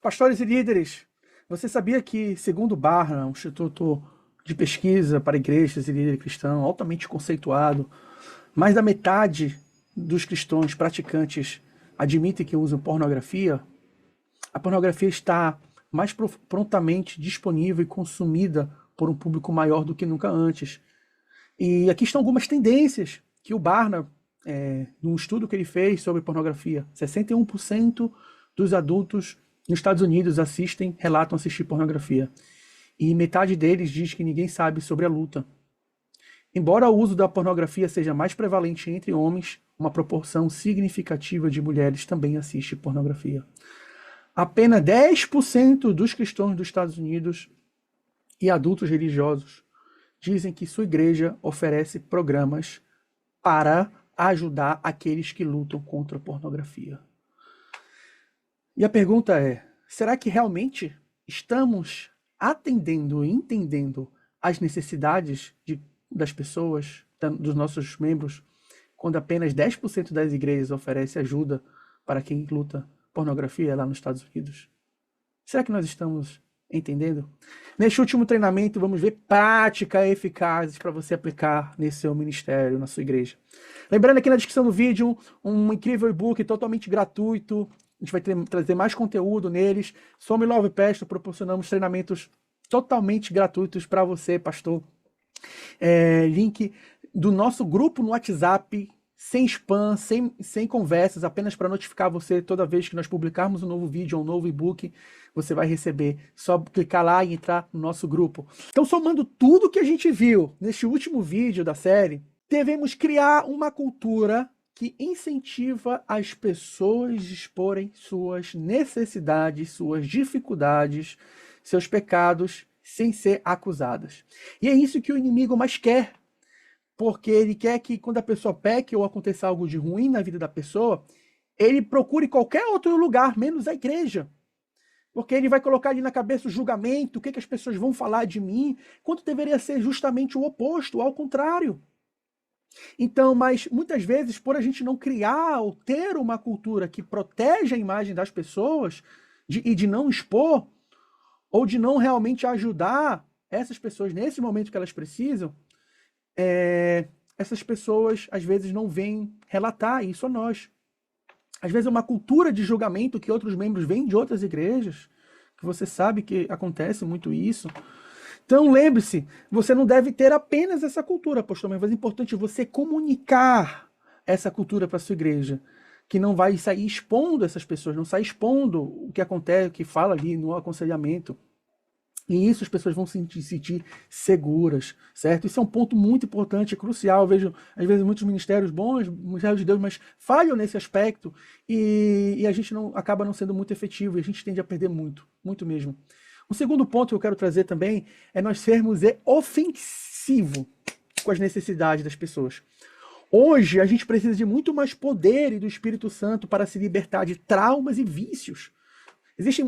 Pastores e líderes, você sabia que, segundo o Barna, um instituto de pesquisa para igrejas e líderes cristãos, altamente conceituado, mais da metade dos cristãos praticantes admitem que usam pornografia? A pornografia está mais prontamente disponível e consumida por um público maior do que nunca antes. E aqui estão algumas tendências que o Barna, num estudo que ele fez sobre pornografia, 61% dos adultos nos Estados Unidos relatam assistir pornografia. E metade deles diz que ninguém sabe sobre a luta. Embora o uso da pornografia seja mais prevalente entre homens, uma proporção significativa de mulheres também assiste pornografia. Apenas 10% dos cristãos dos Estados Unidos e adultos religiosos dizem que sua igreja oferece programas para ajudar aqueles que lutam contra a pornografia. E a pergunta é, será que realmente estamos atendendo e entendendo as necessidades das pessoas, dos nossos membros, quando apenas 10% das igrejas oferece ajuda para quem luta pornografia lá nos Estados Unidos? Será que nós estamos entendendo? Neste último treinamento, vamos ver práticas eficazes para você aplicar nesse seu ministério, na sua igreja. Lembrando aqui na descrição do vídeo, um incrível e-book totalmente gratuito. A gente vai trazer mais conteúdo neles. Somos Love Pastor, proporcionamos treinamentos totalmente gratuitos para você, pastor. Link do nosso grupo no WhatsApp, sem spam, sem conversas, apenas para notificar você toda vez que nós publicarmos um novo vídeo ou um novo e-book, você vai receber. Só clicar lá e entrar no nosso grupo. Então, somando tudo que a gente viu neste último vídeo da série, devemos criar uma cultura que incentiva as pessoas a exporem suas necessidades, suas dificuldades, seus pecados, sem ser acusadas. E é isso que o inimigo mais quer, porque ele quer que quando a pessoa peque ou aconteça algo de ruim na vida da pessoa, ele procure qualquer outro lugar, menos a igreja. Porque ele vai colocar ali na cabeça o julgamento, o que as pessoas vão falar de mim, quando deveria ser justamente o oposto, ao contrário. Então, mas muitas vezes, por a gente não criar ou ter uma cultura que protege a imagem das pessoas e de não expor, ou de não realmente ajudar essas pessoas nesse momento que elas precisam, essas pessoas às vezes não vêm relatar isso a nós. Às vezes é uma cultura de julgamento que outros membros vêm de outras igrejas, que você sabe que acontece muito isso. Então lembre-se, você não deve ter apenas essa cultura, pastor, mas é importante você comunicar essa cultura para a sua igreja, que não vai sair expondo essas pessoas, não sai expondo o que acontece, o que fala ali no aconselhamento. E isso as pessoas vão se sentir seguras, certo? Isso é um ponto muito importante, crucial. Eu vejo, às vezes, muitos ministérios bons, ministérios de Deus, mas falham nesse aspecto e a gente acaba não sendo muito efetivo e a gente tende a perder muito, muito mesmo. O segundo ponto que eu quero trazer também é nós sermos ofensivos com as necessidades das pessoas. Hoje, a gente precisa de muito mais poder e do Espírito Santo para se libertar de traumas e vícios.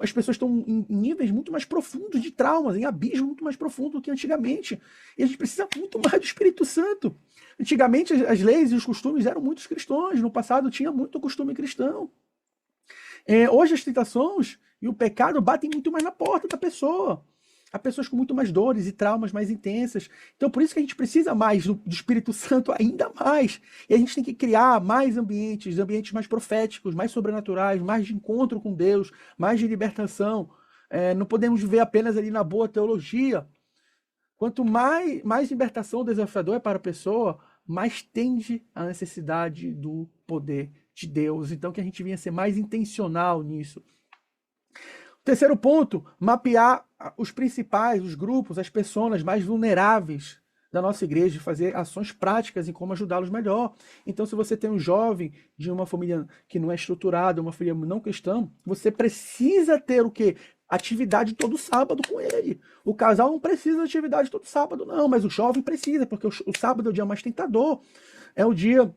As pessoas estão em níveis muito mais profundos de traumas, em abismos muito mais profundos do que antigamente. E a gente precisa muito mais do Espírito Santo. Antigamente, as leis e os costumes eram muitos cristãos. No passado, tinha muito costume cristão. Hoje, as tentações e o pecado batem muito mais na porta da pessoa. Há pessoas com muito mais dores e traumas mais intensas. Então, por isso que a gente precisa mais do Espírito Santo ainda mais. E a gente tem que criar mais ambientes mais proféticos, mais sobrenaturais, mais de encontro com Deus, mais de libertação. Não podemos viver apenas ali na boa teologia. Quanto mais libertação desafiador é para a pessoa, mais tende a necessidade do poder de Deus. Então, que a gente venha ser mais intencional nisso. Terceiro ponto, mapear os principais, os grupos, as pessoas mais vulneráveis da nossa igreja, fazer ações práticas em como ajudá-los melhor. Então, se você tem um jovem de uma família que não é estruturada, uma família não cristã, você precisa ter o quê? Atividade todo sábado com ele. O casal não precisa de atividade todo sábado, não, mas o jovem precisa, porque o sábado é o dia mais tentador, é o dia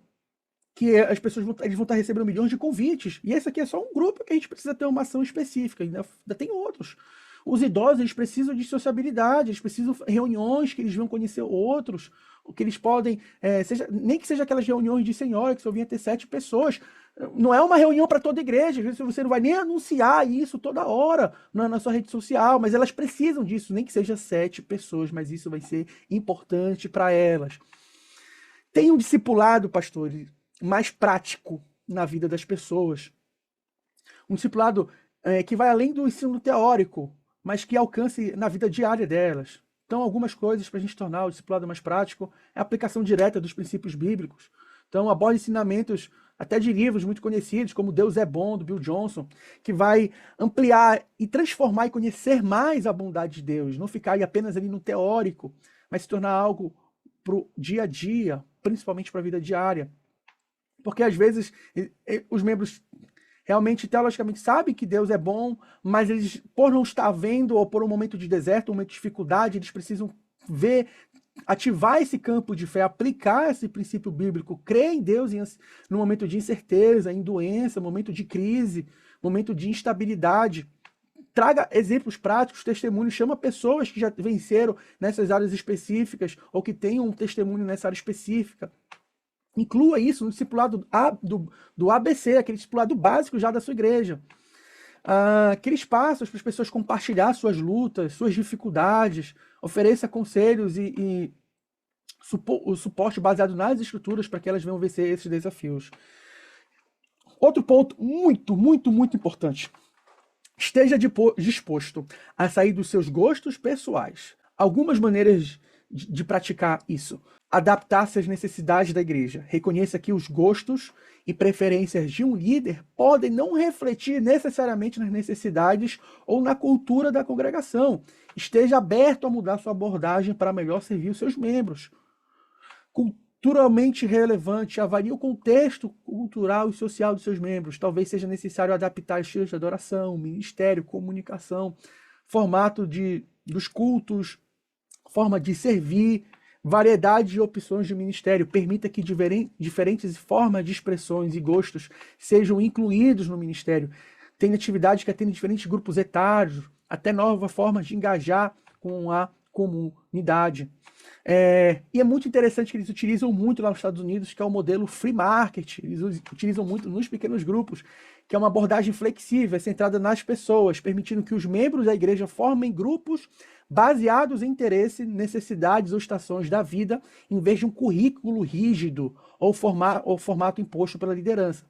que as pessoas vão estar recebendo milhões de convites. E esse aqui é só um grupo que a gente precisa ter uma ação específica. Ainda tem outros. Os idosos, eles precisam de sociabilidade, eles precisam de reuniões que eles vão conhecer outros, que eles podem, nem que seja aquelas reuniões de senhora, que só vinha ter 7 pessoas, Não é uma reunião para toda a igreja, às vezes você não vai nem anunciar isso toda hora na sua rede social, mas elas precisam disso, nem que seja 7 pessoas, mas isso vai ser importante para elas. Tem um discipulado, pastor, mais prático na vida das pessoas. Um discipulado que vai além do ensino teórico, mas que alcance na vida diária delas. Então, algumas coisas para a gente tornar o discipulado mais prático é a aplicação direta dos princípios bíblicos. Então, aborda ensinamentos até de livros muito conhecidos, como Deus é Bom, do Bill Johnson, que vai ampliar e transformar e conhecer mais a bondade de Deus, não ficar apenas ali no teórico, mas se tornar algo para o dia a dia, principalmente para a vida diária. Porque às vezes os membros realmente, teologicamente, sabem que Deus é bom, mas eles, por não estar vendo, ou por um momento de deserto, um momento de dificuldade, eles precisam ver, ativar esse campo de fé, aplicar esse princípio bíblico, crer em Deus no momento de incerteza, em doença, momento de crise, momento de instabilidade. Traga exemplos práticos, testemunhos, chama pessoas que já venceram nessas áreas específicas ou que tenham um testemunho nessa área específica. Inclua isso no discipulado do ABC, aquele discipulado básico já da sua igreja. Crie espaços para as pessoas compartilhar suas lutas, suas dificuldades, ofereça conselhos e o suporte baseado nas escrituras para que elas venham vencer esses desafios. Outro ponto muito, muito, muito importante. Esteja disposto a sair dos seus gostos pessoais. Algumas maneiras de praticar isso. Adaptar-se às necessidades da igreja. Reconheça que os gostos e preferências de um líder podem não refletir necessariamente nas necessidades ou na cultura da congregação. Esteja aberto a mudar sua abordagem para melhor servir os seus membros. Culturalmente relevante, avalie o contexto cultural e social dos seus membros. Talvez seja necessário adaptar estilos de adoração, ministério, comunicação, formato dos cultos, forma de servir, variedade de opções de ministério. Permita que diferentes formas de expressões e gostos sejam incluídos no ministério. Tem atividades que atendem diferentes grupos etários, até novas formas de engajar com a comunidade. E é muito interessante que eles utilizam muito lá nos Estados Unidos, que é o modelo free market. Eles utilizam muito nos pequenos grupos, que é uma abordagem flexível, centrada nas pessoas, permitindo que os membros da igreja formem grupos baseados em interesse, necessidades ou estações da vida, em vez de um currículo rígido ou formato imposto pela liderança.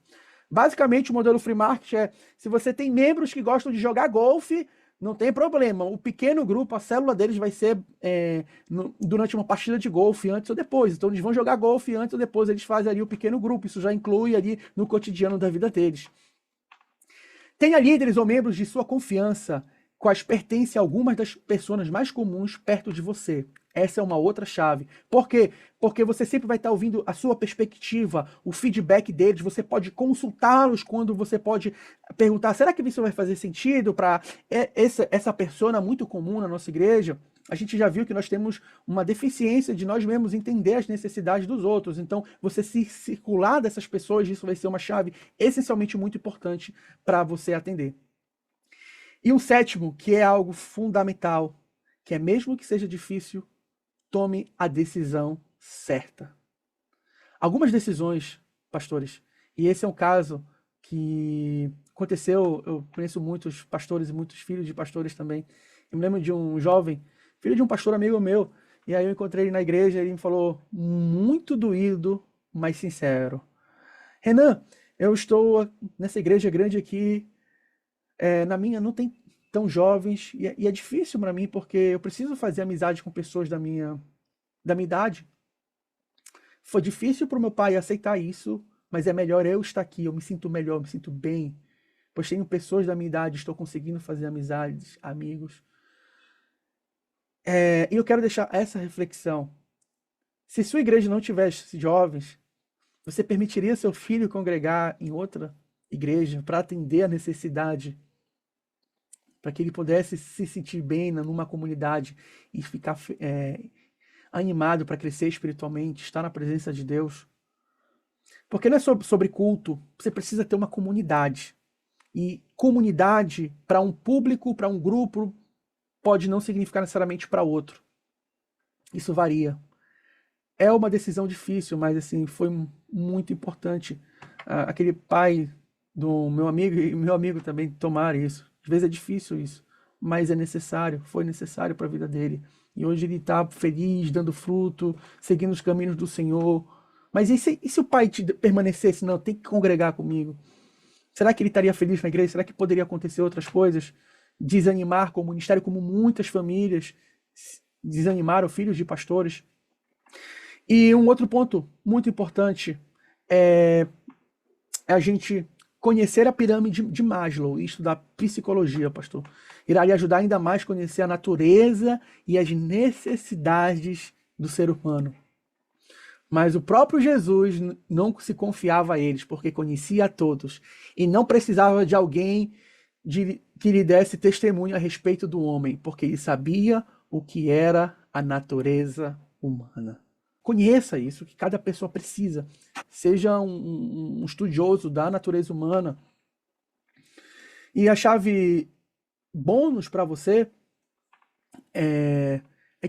Basicamente, o modelo free market é, se você tem membros que gostam de jogar golfe, não tem problema. O pequeno grupo, a célula deles vai ser durante uma partida de golfe, antes ou depois. Então, eles vão jogar golfe antes ou depois. Eles fazem ali o pequeno grupo. Isso já inclui ali no cotidiano da vida deles. Tenha líderes ou membros de sua confiança, quais pertencem a algumas das pessoas mais comuns perto de você. Essa é uma outra chave. Por quê? Porque você sempre vai estar ouvindo a sua perspectiva, o feedback deles, você pode consultá-los quando você pode perguntar, será que isso vai fazer sentido para essa persona muito comum na nossa igreja? A gente já viu que nós temos uma deficiência de nós mesmos entender as necessidades dos outros. Então, você se circular dessas pessoas, isso vai ser uma chave essencialmente muito importante para você atender. E um sétimo, que é algo fundamental, que é mesmo que seja difícil, tome a decisão certa. Algumas decisões, pastores, e esse é um caso que aconteceu, eu conheço muitos pastores e muitos filhos de pastores também. Eu me lembro de um jovem, filho de um pastor amigo meu, e aí eu encontrei ele na igreja e ele me falou, muito doído, mas sincero. Renan, eu estou nessa igreja grande aqui, na minha não tem tão jovens, e é difícil para mim, porque eu preciso fazer amizade com pessoas da minha idade. Foi difícil para o meu pai aceitar isso, mas é melhor eu estar aqui, eu me sinto melhor, eu me sinto bem, pois tenho pessoas da minha idade, estou conseguindo fazer amizades, amigos. E eu quero deixar essa reflexão. Se sua igreja não tivesse jovens, você permitiria seu filho congregar em outra igreja para atender a necessidade, para que ele pudesse se sentir bem numa comunidade e ficar animado para crescer espiritualmente, estar na presença de Deus? Porque não é sobre culto, você precisa ter uma comunidade. E comunidade, para um público, para um grupo, pode não significar necessariamente para outro. Isso varia. É uma decisão difícil, mas assim, foi muito importante. Aquele pai do meu amigo e meu amigo também tomar isso. Às vezes é difícil isso, mas é necessário, foi necessário para a vida dele. E hoje ele está feliz, dando fruto, seguindo os caminhos do Senhor. Mas e se o pai permanecesse, não, tem que congregar comigo? Será que ele estaria feliz na igreja? Será que poderia acontecer outras coisas? Desanimar com o ministério, como muitas famílias desanimaram filhos de pastores. E um outro ponto muito importante é a gente conhecer a pirâmide de Maslow e estudar psicologia, pastor. Irá lhe ajudar ainda mais a conhecer a natureza e as necessidades do ser humano. Mas o próprio Jesus não se confiava a eles, porque conhecia a todos e não precisava de alguém que lhe desse testemunho a respeito do homem, porque ele sabia o que era a natureza humana. Conheça isso, que cada pessoa precisa. Seja um estudioso da natureza humana. E a chave bônus para você é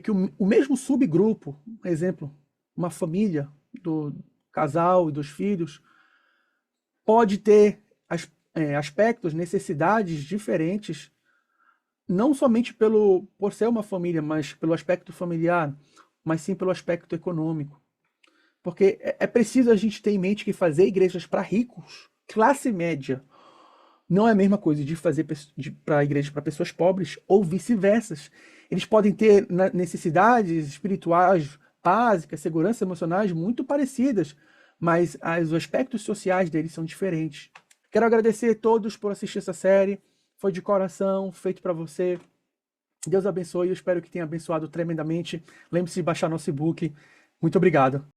que o mesmo subgrupo, por exemplo, uma família do casal e dos filhos, pode ter aspectos, necessidades diferentes, não somente por ser uma família, mas pelo aspecto familiar, mas sim pelo aspecto econômico. Porque é preciso a gente ter em mente que fazer igrejas para ricos, classe média, não é a mesma coisa de fazer para igrejas para pessoas pobres ou vice-versa. Eles podem ter necessidades espirituais básicas, segurança emocionais muito parecidas, mas os aspectos sociais deles são diferentes. Quero agradecer a todos por assistir essa série. Foi de coração, feito para você. Deus abençoe, eu espero que tenha abençoado tremendamente. Lembre-se de baixar nosso e-book. Muito obrigado.